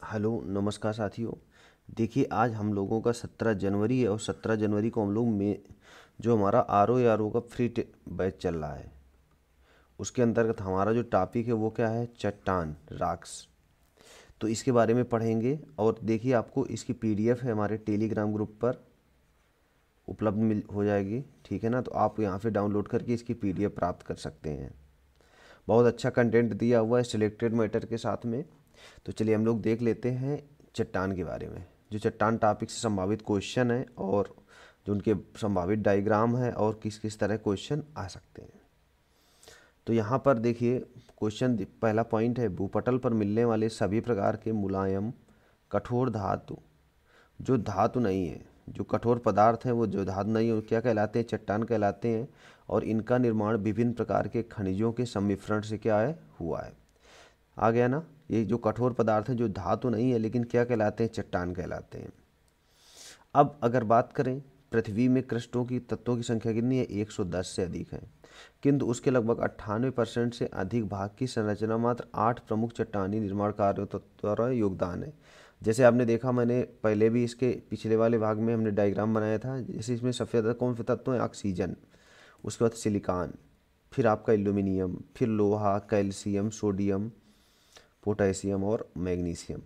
Hello नमस्कार साथियों। देखिए आज हम लोगों का 17 जनवरी है और 17 जनवरी को हम लोग में जो हमारा आर ओ का फ्री बैच चल रहा है उसके अंतर्गत हमारा जो टॉपिक है वो क्या है, चट्टान रॉक्स। तो इसके बारे में पढ़ेंगे और देखिए आपको इसकी पीडीएफ है हमारे टेलीग्राम ग्रुप पर उपलब्ध मिल हो जाएगी, ठीक है ना। तो आप यहाँ से डाउनलोड करके इसकी पीडीएफ प्राप्त कर सकते हैं। बहुत अच्छा कंटेंट दिया हुआ है सिलेक्टेड मैटर के साथ में। तो चलिए हम लोग देख लेते हैं चट्टान के बारे में, जो चट्टान टॉपिक से संभावित क्वेश्चन है और जो उनके संभावित डायग्राम है और किस किस तरह क्वेश्चन आ सकते हैं। तो यहाँ पर देखिए क्वेश्चन पहला पॉइंट है, भूपटल पर मिलने वाले सभी प्रकार के मुलायम कठोर धातु जो धातु नहीं है, जो कठोर पदार्थ हैं वो जो धातु नहीं है वो क्या कहलाते हैं, चट्टान कहलाते हैं। और इनका निर्माण विभिन्न प्रकार के खनिजों के सम्मिश्रण से क्या है, हुआ है। आ गया ना। ये जो कठोर पदार्थ हैं जो धातु नहीं है लेकिन क्या कहलाते हैं, चट्टान कहलाते हैं। अब अगर बात करें पृथ्वी में कृष्णों की तत्वों की संख्या कितनी है, 110 से अधिक है, किंतु उसके लगभग 98% से अधिक भाग की संरचना मात्र 8 प्रमुख चट्टानी निर्माण कार्यों द्वारा योगदान है। जैसे आपने देखा, मैंने पहले भी इसके पिछले वाले भाग में हमने डायग्राम बनाया था। जैसे इसमें सबसे ज़्यादा कौन से तत्व हैं, ऑक्सीजन, उसके बाद सिलिकॉन, फिर आपका एल्यूमिनियम, फिर लोहा, कैल्शियम, सोडियम, पोटेशियम और मैग्नीशियम।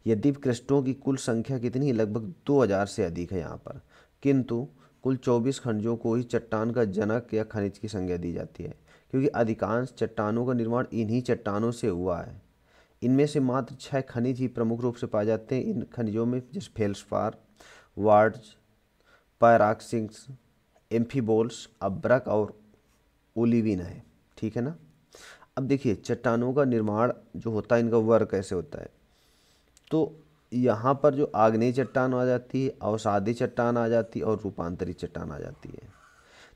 यद्यपि क्रिस्टलों की कुल संख्या कितनी है, लगभग 2000 से अधिक है यहाँ पर, किंतु कुल 24 खनिजों को ही चट्टान का जनक या खनिज की संज्ञा दी जाती है, क्योंकि अधिकांश चट्टानों का निर्माण इन्हीं चट्टानों से हुआ है। इनमें से मात्र 6 खनिज ही प्रमुख रूप से पाए जाते हैं। इन खनिजों में जैसे फेल्सपार, वार्ज, पायरॉक्सिन्स, एम्फीबोल्स, अब्रक और ओलिविन है, ठीक है ना। अब देखिए चट्टानों का निर्माण जो होता है, इनका वर्क कैसे होता है। तो यहाँ पर जो आग्नेय चट्टान आ जाती है, अवसादी चट्टान आ जाती है और रूपांतरित चट्टान आ जाती है।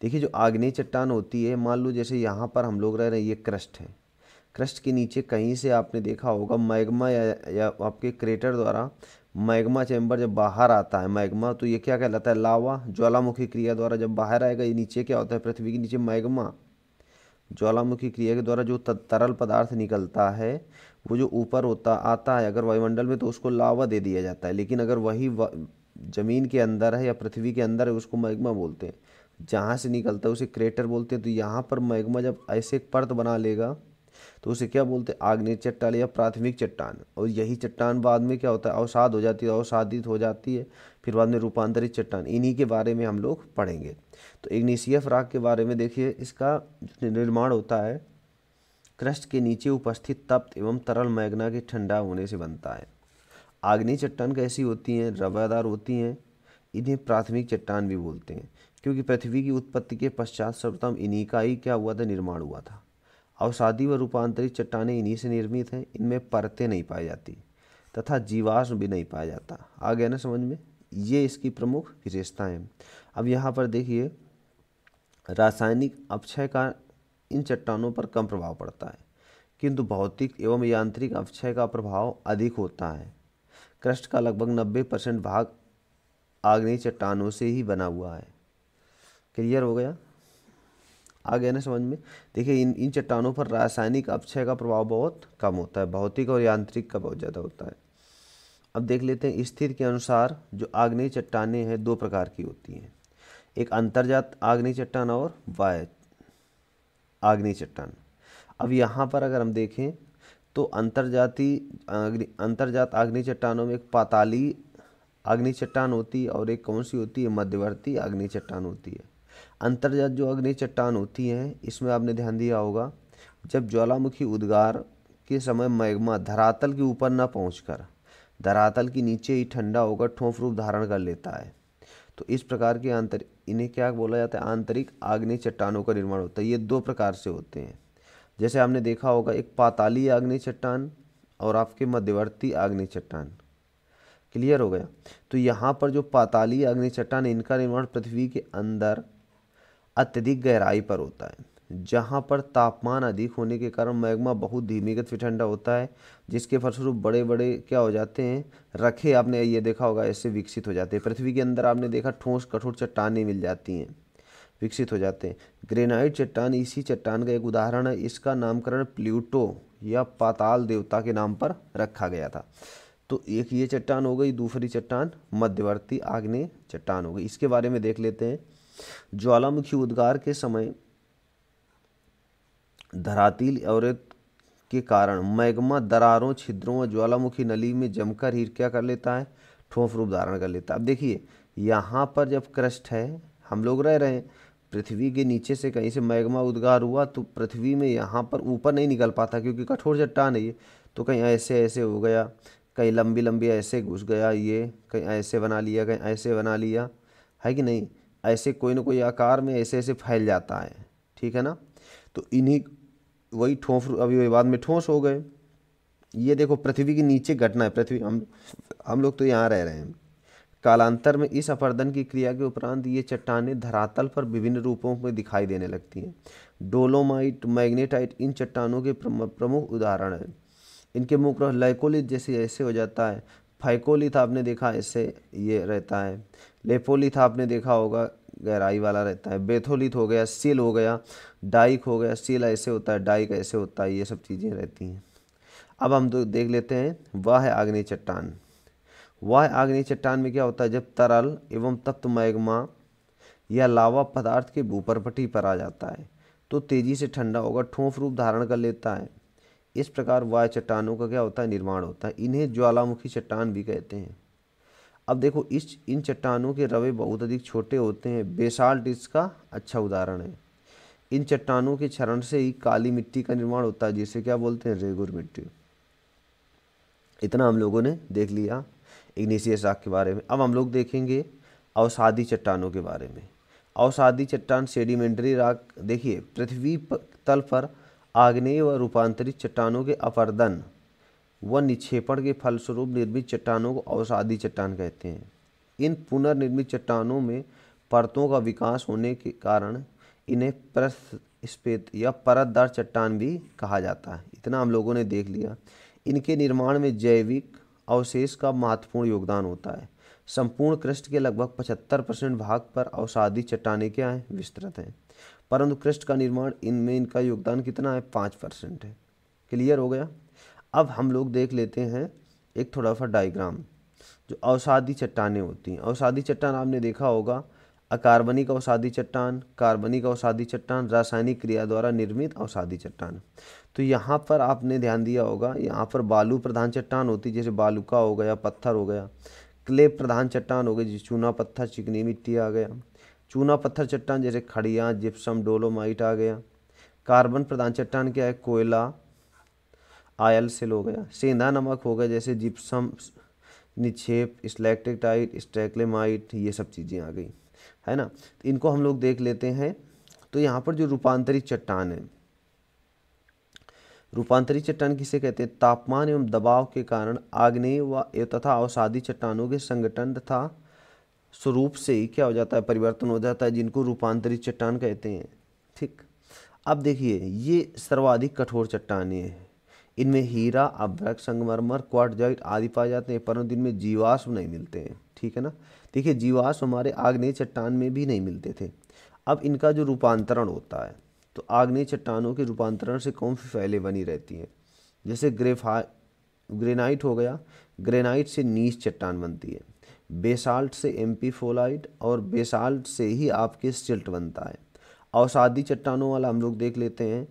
देखिए जो आग्नेय चट्टान होती है, मान लो जैसे यहाँ पर हम लोग रह रहे हैं, ये क्रस्ट है। क्रस्ट के नीचे कहीं से आपने देखा होगा मैग्मा या आपके क्रेटर द्वारा मैग्मा चैम्बर जब बाहर आता है मैग्मा, तो ये क्या कहलाता है, लावा। ज्वालामुखी क्रिया द्वारा जब बाहर आएगा, ये नीचे क्या होता है, पृथ्वी के नीचे मैग्मा। ज्वालामुखी क्रिया के द्वारा जो तरल पदार्थ निकलता है वो जो ऊपर होता आता है अगर वायुमंडल में, तो उसको लावा दे दिया जाता है। लेकिन अगर वही जमीन के अंदर है या पृथ्वी के अंदर है, उसको मैग्मा बोलते हैं। जहाँ से निकलता है उसे क्रेटर बोलते हैं। तो यहाँ पर मैग्मा जब ऐसे एक परत बना लेगा तो उसे क्या बोलते हैं, आग्नेय चट्टान या प्राथमिक चट्टान। और यही चट्टान बाद में क्या होता है, अवसाद हो जाती है, अवसादित हो जाती है, फिर बाद में रूपांतरित चट्टान। इन्हीं के बारे में हम लोग पढ़ेंगे। तो इग्निशियस रॉक के बारे में देखिए, इसका जो निर्माण होता है क्रस्ट के नीचे उपस्थित तप्त एवं तरल मैग्ना के ठंडा होने से बनता है। आग्नेय चट्टान कैसी होती हैं, रवादार होती हैं। इन्हें प्राथमिक चट्टान भी बोलते हैं, क्योंकि पृथ्वी की उत्पत्ति के पश्चात सर्वप्रथम इन्हीं का ही क्या हुआ था, निर्माण हुआ था। अवसादी व रूपांतरित चट्टानें इन्हीं से निर्मित हैं। इनमें परतें नहीं पाई जाती तथा जीवाश्म भी नहीं पाया जाता। आ गया ना समझ में, ये इसकी प्रमुख विशेषताएं हैं। अब यहाँ पर देखिए रासायनिक अपक्षय का इन चट्टानों पर कम प्रभाव पड़ता है, किंतु भौतिक एवं यांत्रिक अपक्षय का प्रभाव अधिक होता है। क्रस्ट का लगभग 90% भाग आग्नेय चट्टानों से ही बना हुआ है। क्लियर हो गया, आ गया ना समझ में। देखिए इन इन चट्टानों पर रासायनिक अपक्षय का प्रभाव बहुत कम होता है, भौतिक और यांत्रिक का बहुत ज़्यादा होता है। अब देख लेते हैं, स्थिति के अनुसार जो आग्नेय चट्टानें हैं दो प्रकार की होती हैं, एक अंतर्जात आग्नेय चट्टान और बाह्य आग्नेय चट्टान। अब यहाँ पर अगर हम देखें तो अंतर्जात आग्नेय चट्टानों में एक पाताली आग्नेय चट्टान होती है और एक कौन सी होती है, मध्यवर्ती आग्नेय चट्टान होती है। अंतर्जात जो आग्नेय चट्टान होती हैं, इसमें आपने ध्यान दिया होगा जब ज्वालामुखी उद्गार के समय मैग्मा धरातल के ऊपर न पहुंचकर धरातल के नीचे ही ठंडा होकर ठोस रूप धारण कर लेता है, तो इस प्रकार के इन्हें क्या बोला जाता है, आंतरिक आग्नेय चट्टानों का निर्माण होता है। ये दो प्रकार से होते हैं। जैसे आपने देखा होगा एक पाताली आग्नेय चट्टान और आपके मध्यवर्ती आग्नेय चट्टान। क्लियर हो गया। तो यहाँ पर जो पाताली आग्नेय चट्टान है, इनका निर्माण पृथ्वी के अंदर अत्यधिक गहराई पर होता है, जहाँ पर तापमान अधिक होने के कारण मैग्मा बहुत धीमी गति से ठंडा होता है, जिसके फलस्वरूप बड़े बड़े क्या हो जाते हैं, रखे आपने ये देखा होगा ऐसे विकसित हो जाते हैं। पृथ्वी के अंदर आपने देखा ठोस कठोर चट्टानें मिल जाती हैं, विकसित हो जाते हैं। ग्रेनाइट चट्टान इसी चट्टान का एक उदाहरण है। इसका नामकरण प्लूटो या पाताल देवता के नाम पर रखा गया था। तो एक ये चट्टान हो गई, दूसरी चट्टान मध्यवर्ती आग्नेय चट्टान हो गई। इसके बारे में देख लेते हैं। ज्वालामुखी उद्गार के समय धरातल अवरोध के कारण मैग्मा दरारों, छिद्रों व ज्वालामुखी नली में जमकर हीर क्या कर लेता है, ठोस रूप धारण कर लेता है। अब देखिए यहाँ पर जब क्रस्ट है, हम लोग रह रहे हैं पृथ्वी के नीचे से, कहीं से मैग्मा उद्गार हुआ तो पृथ्वी में यहाँ पर ऊपर नहीं निकल पाता क्योंकि कठोर चट्टान है ये, तो कहीं ऐसे ऐसे हो गया, कहीं लंबी लंबी ऐसे घुस गया, ये कहीं ऐसे बना लिया, कहीं ऐसे बना लिया, है कि नहीं, ऐसे कोई ना कोई आकार में ऐसे ऐसे फैल जाता है, ठीक है ना। तो इन्हीं वही ठोस, अभी बाद में ठोस हो गए। ये देखो पृथ्वी के नीचे घटना है, पृथ्वी हम लोग तो यहाँ रह रहे हैं। कालांतर में इस अपरदन की क्रिया के उपरांत ये चट्टानें धरातल पर विभिन्न रूपों में दिखाई देने लगती हैं। डोलोमाइट, मैग्नेटाइट इन चट्टानों के प्रमुख उदाहरण हैं। इनके मुख्य लाइकोलिथ जैसे ऐसे हो जाता है, फाइकोलिथ आपने देखा ऐसे ये रहता है, लेपोलिथ आपने देखा होगा गहराई वाला रहता है, बेथोलिथ हो गया, सील हो गया, डाइक हो गया, सील ऐसे होता है, डाइक ऐसे होता है, ये सब चीज़ें रहती हैं। अब हम तो देख लेते हैं वह है आग्नेय चट्टान। वह आग्नेय चट्टान में क्या होता है, जब तरल एवं तप्त मैग्मा या लावा पदार्थ के भूपरपटी पर आ जाता है तो तेजी से ठंडा होकर ठोस रूप धारण कर लेता है। इस प्रकार वाय चट्टानों का क्या होता है, निर्माण होता है। इन्हें ज्वालामुखी चट्टान भी कहते हैं। अब देखो इन चट्टानों के रवे बहुत अधिक छोटे होते हैं। बेसाल्ट इसका अच्छा उदाहरण है। इन चट्टानों के क्षरण से ही काली मिट्टी का निर्माण होता है, जिसे क्या बोलते हैं, रेगुर मिट्टी। इतना हम लोगों ने देख लिया इग्नेशियस रॉक के बारे में। अब हम लोग देखेंगे अवसादी चट्टानों के बारे में। अवसादी चट्टान सेडिमेंट्री रॉक, देखिए पृथ्वी तल पर आग्नेय व रूपांतरित चट्टानों के अपरदन व निक्षेपण के फलस्वरूप निर्मित चट्टानों को अवसादी चट्टान कहते हैं। इन पुनर्निर्मित चट्टानों में परतों का विकास होने के कारण इन्हें प्रस्थस्फेट या परतदार चट्टान भी कहा जाता है। इतना हम लोगों ने देख लिया। इनके निर्माण में जैविक अवशेष का महत्वपूर्ण योगदान होता है। संपूर्ण क्रस्ट के लगभग 75% भाग पर अवसादी चट्टानें क्या हैं, विस्तृत हैं, परंतु क्रस्ट का निर्माण इनमें इनका योगदान कितना है, 5% है। क्लियर हो गया। अब हम लोग देख लेते हैं एक थोड़ा सा डायग्राम। जो अवसादी चट्टानें होती हैं, अवसादी चट्टान आपने देखा होगा, अकार्बनिक अवसादी चट्टान, कार्बनिक अवसादी चट्टान, रासायनिक क्रिया द्वारा निर्मित अवसादी चट्टान। तो यहाँ पर आपने ध्यान दिया होगा, यहाँ पर बालू प्रधान चट्टान होती है, जैसे बालूका हो गया, पत्थर हो गया। क्ले प्रधान चट्टान हो गई, जैसे चूना पत्थर, चिकनी मिट्टी आ गया। चूना पत्थर चट्टान जैसे खड़िया, जिप्सम, डोलोमाइट आ गया। कार्बन प्रधान चट्टान क्या है, कोयला, आयल सेल हो गया। सेंधा नमक हो गया, जैसे जिप्सम, निक्षेप, स्टैलेक्टाइट, स्टैलेमाइट, ये सब चीज़ें आ गई, है ना। तो इनको हम लोग देख लेते हैं। तो यहाँ पर जो रूपांतरित चट्टान है, रूपांतरित चट्टान किसे कहते हैं, तापमान एवं दबाव के कारण आग्नेय व तथा अवसादी चट्टानों के संगठन तथा स्वरूप से ही क्या हो जाता है, परिवर्तन हो जाता है, जिनको रूपांतरित चट्टान कहते हैं। ठीक। अब देखिए ये सर्वाधिक कठोर चट्टानें हैं। इनमें हीरा, अभ्रक, संगमरमर, क्वार्टजाइट आदि पाए जाते हैं, परंतु इनमें जीवाश्म नहीं मिलते हैं। ठीक है ना। देखिए जीवाश्म हमारे आग्नेय चट्टान में भी नहीं मिलते थे। अब इनका जो रूपांतरण होता है, तो आग्नेय चट्टानों के रूपांतरण से कौन सी फैले बनी रहती हैं, जैसे ग्रेनाइट हो गया, ग्रेनाइट से नीच चट्टान बनती है। बेसाल्ट से एम्फीफोलाइट, और बेसाल्ट से ही आपके सिल्ट बनता है। अवसादी चट्टानों वाला हम लोग देख लेते हैं।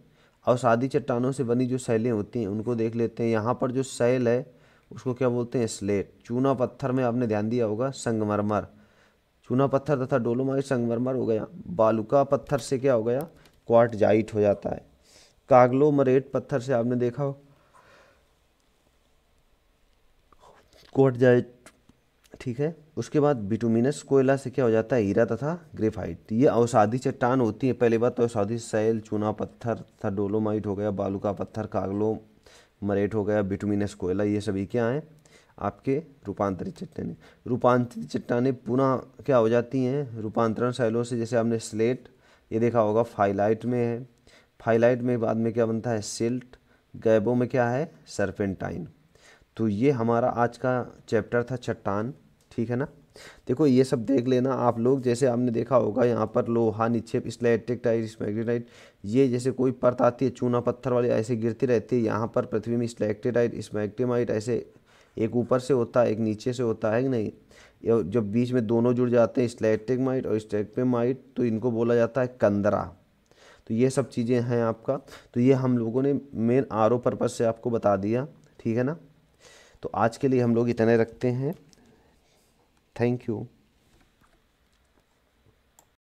अवसादी चट्टानों से बनी जो शैलें होती हैं उनको देख लेते हैं। यहाँ पर जो शैल है उसको क्या बोलते हैं, स्लेट। चूना पत्थर में आपने ध्यान दिया होगा, संगमरमर। चूना पत्थर तथा डोलोमाइट संगमरमर हो गया। बालूका पत्थर से क्या हो गया, क्वार्टजाइट हो जाता है। काग्लोमरेट पत्थर से आपने देखा हो, क्वार्टजाइट। ठीक है। उसके बाद बिटुमिनस कोयला से क्या हो जाता है, हीरा तथा ग्रेफाइट। ये अवसादी चट्टान होती है। पहले बात तो अवसादी शैल, चूना पत्थर तथा डोलोमाइट हो गया, बालूका पत्थर, काग्लोमरेट हो गया, बिटुमिनस कोयला, ये सभी क्या हैं, आपके रूपांतरित चट्टानें। रूपांतरित चट्टानें पुनः क्या हो जाती हैं रूपांतरण शैलों से, जैसे आपने स्लेट ये देखा होगा, फाइलाइट में है। फाइलाइट में बाद में क्या बनता है, सिल्ट। गैबो में क्या है, सरपेंटाइन। तो ये हमारा आज का चैप्टर था चट्टान। ठीक है ना। देखो ये सब देख लेना आप लोग। जैसे आपने देखा होगा यहाँ पर लोहा, निक्षेप, स्टैलेक्टाइट, स्टैलेमाइट, ये जैसे कोई परत आती है चूना पत्थर वाली ऐसे गिरती रहती है। यहाँ पर पृथ्वी में स्टैलेक्टाइट, स्टैलेमाइट ऐसे एक ऊपर से होता है एक नीचे से होता है कि नहीं। जब बीच में दोनों जुड़ जाते हैं स्टैलेक्टिमाइट और स्टैलेग्माइट तो इनको बोला जाता है कंदरा। तो ये सब चीज़ें हैं आपका। तो ये हम लोगों ने मेन आरओ पर्पज़ से आपको बता दिया, ठीक है ना। तो आज के लिए हम लोग इतने रखते हैं। Thank you.